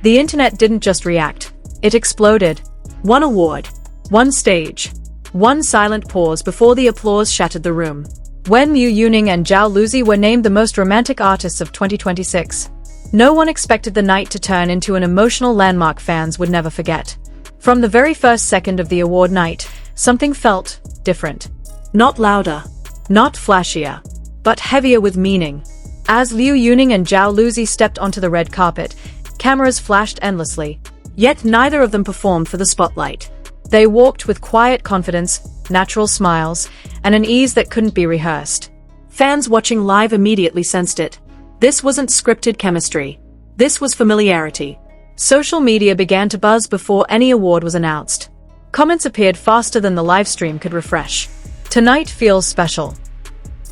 The internet didn't just react, it exploded. One award, one stage, one silent pause before the applause shattered the room. When Liu Yuning and Zhao Lusi were named the most romantic artists of 2026, no one expected the night to turn into an emotional landmark fans would never forget. From the very first second of the award night, something felt different. Not louder, not flashier, but heavier with meaning. As Liu Yuning and Zhao Lusi stepped onto the red carpet, cameras flashed endlessly, yet neither of them performed for the spotlight. They walked with quiet confidence, natural smiles, and an ease that couldn't be rehearsed. Fans watching live immediately sensed it. This wasn't scripted chemistry. This was familiarity. Social media began to buzz before any award was announced. Comments appeared faster than the live stream could refresh. Tonight feels special.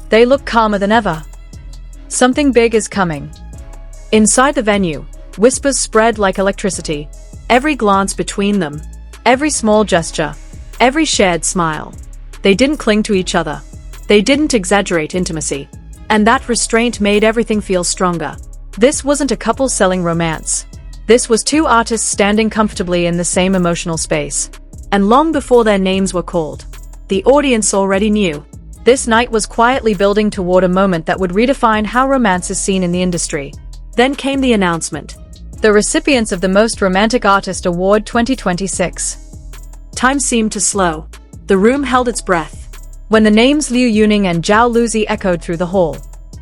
They look calmer than ever. Something big is coming. Inside the venue, whispers spread like electricity. Every glance between them, every small gesture, every shared smile. They didn't cling to each other. They didn't exaggerate intimacy. And that restraint made everything feel stronger. This wasn't a couple selling romance. This was two artists standing comfortably in the same emotional space. And long before their names were called, the audience already knew. This night was quietly building toward a moment that would redefine how romance is seen in the industry. Then came the announcement. The recipients of the Most Romantic Artist Award 2026. Time seemed to slow. The room held its breath. When the names Liu Yuning and Zhao Lusi echoed through the hall,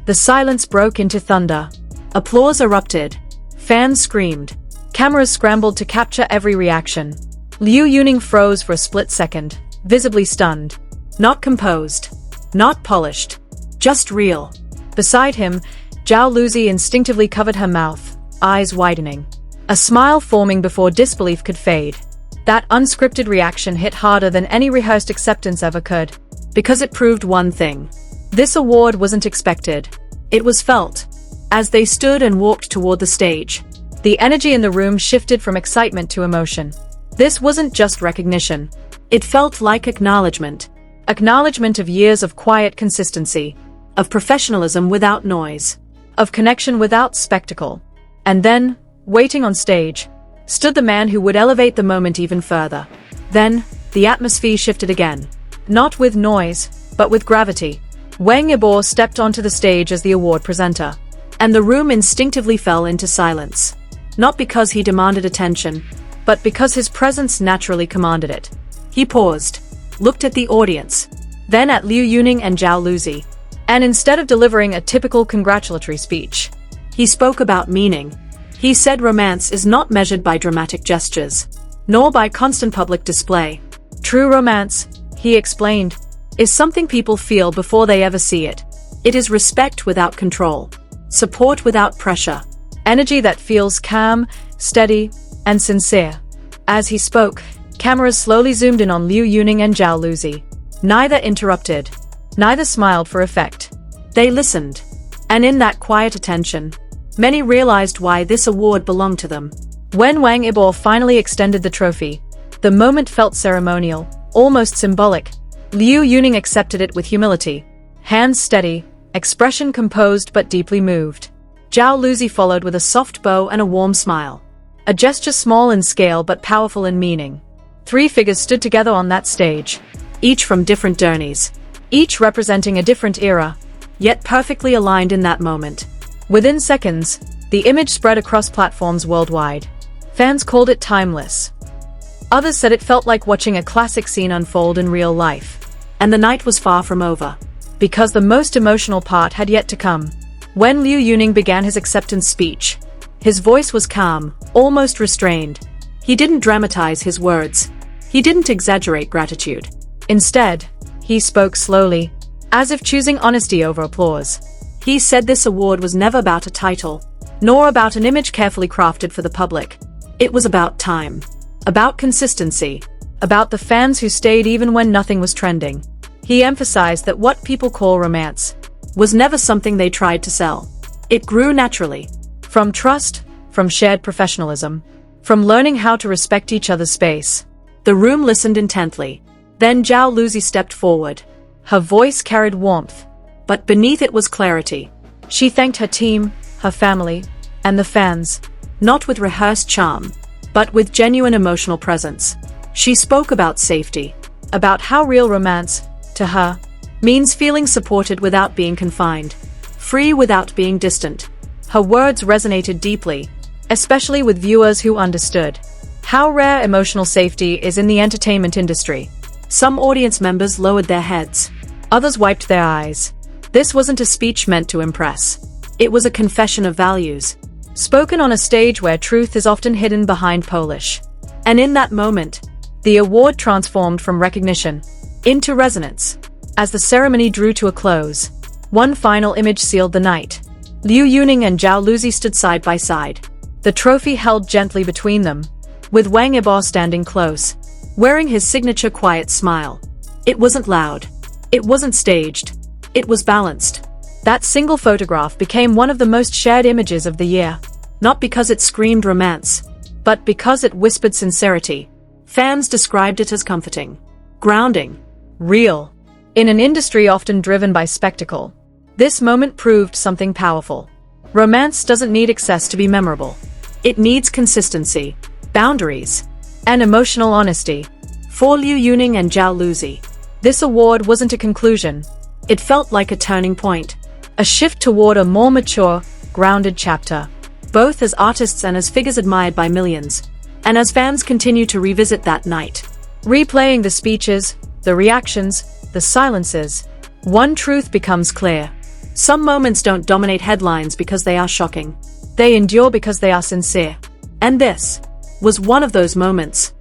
the silence broke into thunder. Applause erupted. Fans screamed. Cameras scrambled to capture every reaction. Liu Yuning froze for a split second, visibly stunned. Not composed. Not polished. Just real. Beside him, Zhao Lusi instinctively covered her mouth, eyes widening. A smile forming before disbelief could fade. That unscripted reaction hit harder than any rehearsed acceptance ever could. Because it proved one thing. This award wasn't expected. It was felt. As they stood and walked toward the stage, the energy in the room shifted from excitement to emotion. This wasn't just recognition. It felt like acknowledgement. Acknowledgement of years of quiet consistency, of professionalism without noise, of connection without spectacle. And then, waiting on stage, stood the man who would elevate the moment even further. Then, the atmosphere shifted again. Not with noise, but with gravity. Wang Yibo stepped onto the stage as the award presenter, and the room instinctively fell into silence. Not because he demanded attention, but because his presence naturally commanded it. He paused, looked at the audience, then at Liu Yuning and Zhao Lusi, and instead of delivering a typical congratulatory speech, he spoke about meaning. He said romance is not measured by dramatic gestures, nor by constant public display. True romance, he explained, is something people feel before they ever see it. It is respect without control, support without pressure, energy that feels calm, steady, and sincere. As he spoke, cameras slowly zoomed in on Liu Yuning and Zhao Lusi. Neither interrupted, neither smiled for effect. They listened. And in that quiet attention, many realized why this award belonged to them. When Wang Yibo finally extended the trophy, the moment felt ceremonial, almost symbolic. Liu Yuning accepted it with humility. Hands steady, expression composed but deeply moved. Zhao Lusi followed with a soft bow and a warm smile. A gesture small in scale but powerful in meaning. Three figures stood together on that stage, each from different journeys, each representing a different era, yet perfectly aligned in that moment. Within seconds, the image spread across platforms worldwide. Fans called it timeless. Others said it felt like watching a classic scene unfold in real life. And the night was far from over. Because the most emotional part had yet to come. When Liu Yuning began his acceptance speech, his voice was calm, almost restrained. He didn't dramatize his words. He didn't exaggerate gratitude. Instead, he spoke slowly, as if choosing honesty over applause. He said this award was never about a title, nor about an image carefully crafted for the public. It was about time. About consistency, about the fans who stayed even when nothing was trending. He emphasized that what people call romance was never something they tried to sell. It grew naturally. From trust, from shared professionalism, from learning how to respect each other's space. The room listened intently. Then Zhao Lusi stepped forward. Her voice carried warmth, but beneath it was clarity. She thanked her team, her family, and the fans. not with rehearsed charm, but with genuine emotional presence. She spoke about safety, about how real romance, to her, means feeling supported without being confined, free without being distant. Her words resonated deeply, especially with viewers who understood how rare emotional safety is in the entertainment industry. Some audience members lowered their heads. Others wiped their eyes. This wasn't a speech meant to impress. It was a confession of values, spoken on a stage where truth is often hidden behind polish. And in that moment, the award transformed from recognition into resonance. As the ceremony drew to a close, one final image sealed the night. Liu Yuning and Zhao Lusi stood side by side, the trophy held gently between them, with Wang Yibo standing close, wearing his signature quiet smile. It wasn't loud. It wasn't staged. It was balanced. That single photograph became one of the most shared images of the year, not because it screamed romance, but because it whispered sincerity. Fans described it as comforting, grounding, real. In an industry often driven by spectacle, this moment proved something powerful. Romance doesn't need excess to be memorable. It needs consistency, boundaries, and emotional honesty. For Liu Yuning and Zhao Lusi, this award wasn't a conclusion. It felt like a turning point, a shift toward a more mature, grounded chapter, both as artists and as figures admired by millions. And as fans continue to revisit that night, replaying the speeches, the reactions, the silences, one truth becomes clear. Some moments don't dominate headlines because they are shocking. They endure because they are sincere. And this was one of those moments.